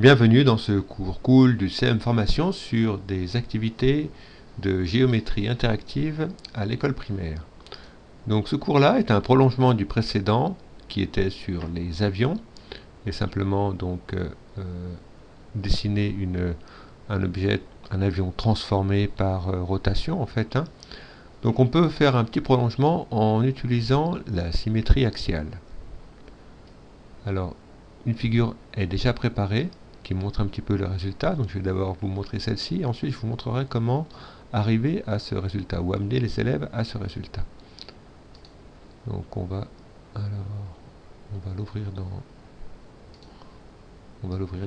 Bienvenue dans ce cours cool du CM Formation sur des activités de géométrie interactive à l'école primaire. Donc ce cours-là est un prolongement du précédent qui était sur les avions et simplement donc dessiner un objet, un avion transformé par rotation en fait. Donc on peut faire un petit prolongement en utilisant la symétrie axiale. Alors une figure est déjà préparée qui montre un petit peu le résultat. Donc je vais d'abord vous montrer celle-ci, et ensuite je vous montrerai comment arriver à ce résultat, ou amener les élèves à ce résultat. Donc on va l'ouvrir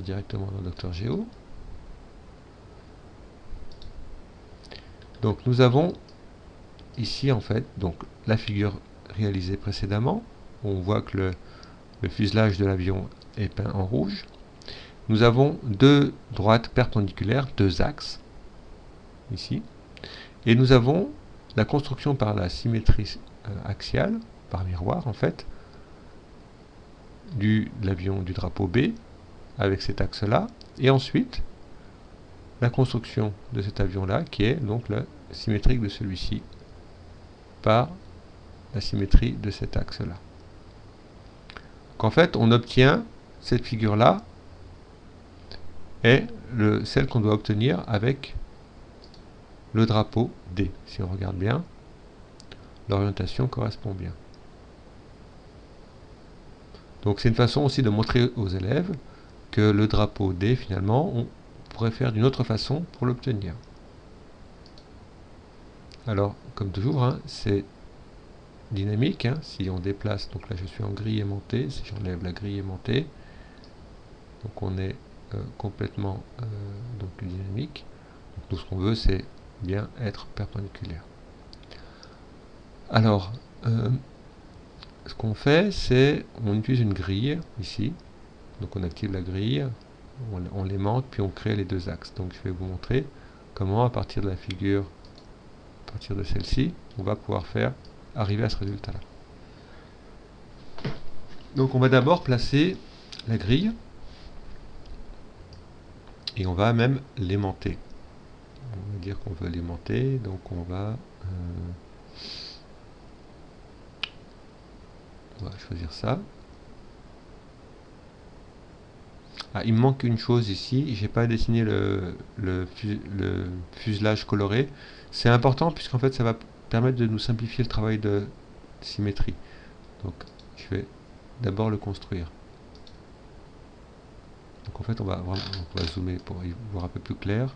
directement dans Docteur Géo. Donc nous avons ici en fait donc la figure réalisée précédemment. On voit que le fuselage de l'avion est peint en rouge. Nous avons deux droites perpendiculaires, deux axes, ici. Et nous avons la construction par la symétrie axiale, par miroir en fait, de l'avion du drapeau B, avec cet axe-là. Et ensuite, la construction de cet avion-là, qui est donc la symétrique de celui-ci, par la symétrie de cet axe-là. Donc en fait, on obtient cette figure-là, est celle qu'on doit obtenir avec le drapeau D. Si on regarde bien, l'orientation correspond bien. Donc c'est une façon aussi de montrer aux élèves que le drapeau D, finalement, on pourrait faire d'une autre façon pour l'obtenir. Alors, comme toujours, c'est dynamique. Si on déplace, donc là je suis en grille aimantée, si j'enlève la grille aimantée, donc on est complètement donc dynamique. Donc, tout ce qu'on veut, c'est bien être perpendiculaire. Alors, ce qu'on fait, c'est on utilise une grille ici. Donc on active la grille, on l'aimante, puis on crée les deux axes. Donc je vais vous montrer comment, à partir de la figure, à partir de celle-ci, on va pouvoir arriver à ce résultat-là. Donc on va d'abord placer la grille, et on va même l'aimanter. On va dire qu'on veut l'aimanter, donc on va choisir ça. Ah, il me manque une chose ici, j'ai pas dessiné le fuselage coloré. C'est important puisqu'en fait ça va permettre de nous simplifier le travail de symétrie. Donc je vais d'abord le construire. Donc en fait on va zoomer pour y voir un peu plus clair.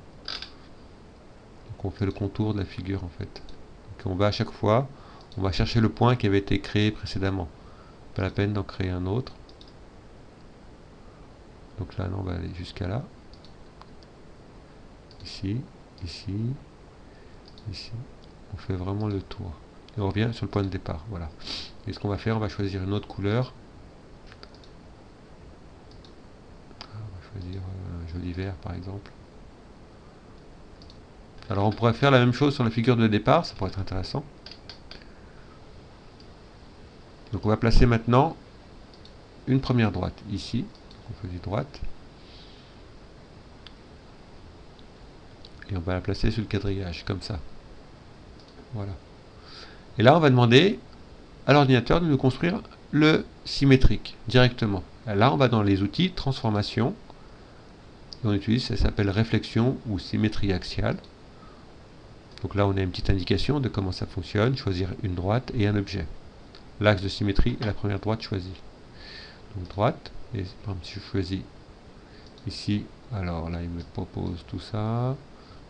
Donc on fait le contour de la figure en fait. Donc on va à chaque fois, on va chercher le point qui avait été créé précédemment. Pas la peine d'en créer un autre. Donc là, on va aller jusqu'à là. Ici, ici, ici. On fait vraiment le tour. Et on revient sur le point de départ. Voilà. Et ce qu'on va faire, on va choisir une autre couleur. On va choisir un joli vert, par exemple. Alors on pourrait faire la même chose sur la figure de départ, ça pourrait être intéressant. Donc on va placer maintenant une première droite ici. On choisit droite. Et on va la placer sur le quadrillage, comme ça. Voilà. Et là, on va demander à l'ordinateur de nous construire le symétrique, directement. Là, on va dans les outils, transformation. Et on utilise, ça s'appelle réflexion ou symétrie axiale. Donc là, on a une petite indication de comment ça fonctionne. Choisir une droite et un objet. L'axe de symétrie est la première droite choisie. Donc droite, et par exemple, si je choisis ici, alors là, il me propose tout ça.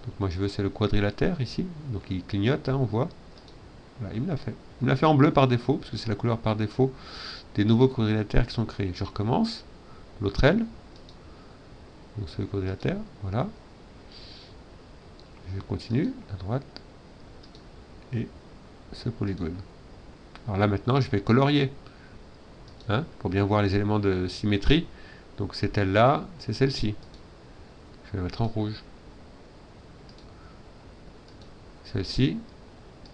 Donc moi, je veux, c'est le quadrilatère ici. Donc il clignote, on voit. Voilà, il me l'a fait. Il me l'a fait en bleu par défaut, parce que c'est la couleur par défaut des nouveaux quadrilatères qui sont créés. Je recommence. L'autre aile. Donc c'est le quadrilatère. Voilà. Je continue. À droite. Et ce polygone. Alors là maintenant, je vais colorier. Pour bien voir les éléments de symétrie. Donc cette aile-là, c'est celle-ci. Je vais la mettre en rouge. Celle-ci,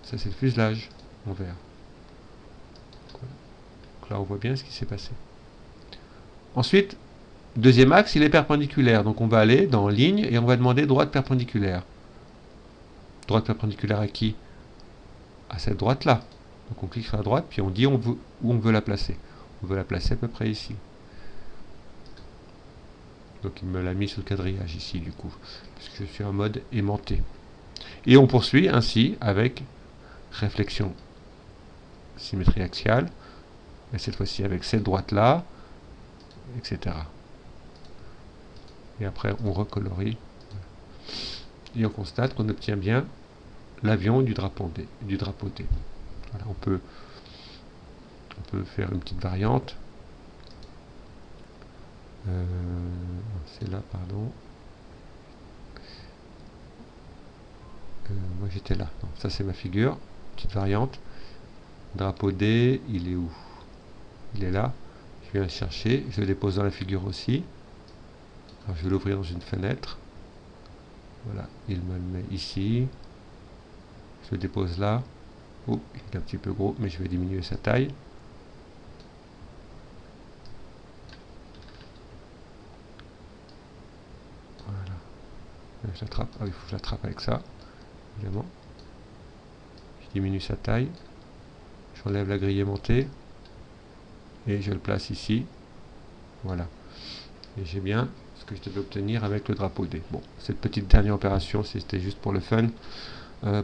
ça c'est le fuselage en vert. Donc là on voit bien ce qui s'est passé. Ensuite, deuxième axe, il est perpendiculaire. Donc on va aller dans ligne et on va demander droite perpendiculaire. Droite perpendiculaire à qui? À cette droite-là. Donc on clique sur la droite, puis on dit où on veut la placer. On veut la placer à peu près ici. Donc il me l'a mis sur le quadrillage ici du coup, parce que je suis en mode aimanté. Et on poursuit ainsi avec réflexion, symétrie axiale, et cette fois-ci avec cette droite-là, etc. Et après on recolorie, et on constate qu'on obtient bien l'avion du drapeau D. Voilà, on peut faire une petite variante. C'est là, pardon. Moi j'étais là. Non, ça c'est ma figure. Petite variante. Drapeau D, il est où? Il est là. Je viens le chercher. Je le dépose dans la figure aussi. Alors je vais l'ouvrir dans une fenêtre. Voilà, il me le met ici. Je le dépose là. Oh, il est un petit peu gros, mais je vais diminuer sa taille. Voilà. Je l'attrape. Ah, il faut que je l'attrape avec ça, évidemment. Je diminue sa taille. J'enlève la grille aimantée. Et je le place ici. Voilà. Et j'ai bien ce que je devais obtenir avec le drapeau D. Bon, cette petite dernière opération, c'était juste pour le fun.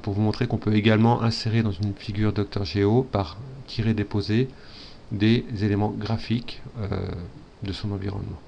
Pour vous montrer qu'on peut également insérer dans une figure Dr Géo, par tirer-déposer, des éléments graphiques de son environnement.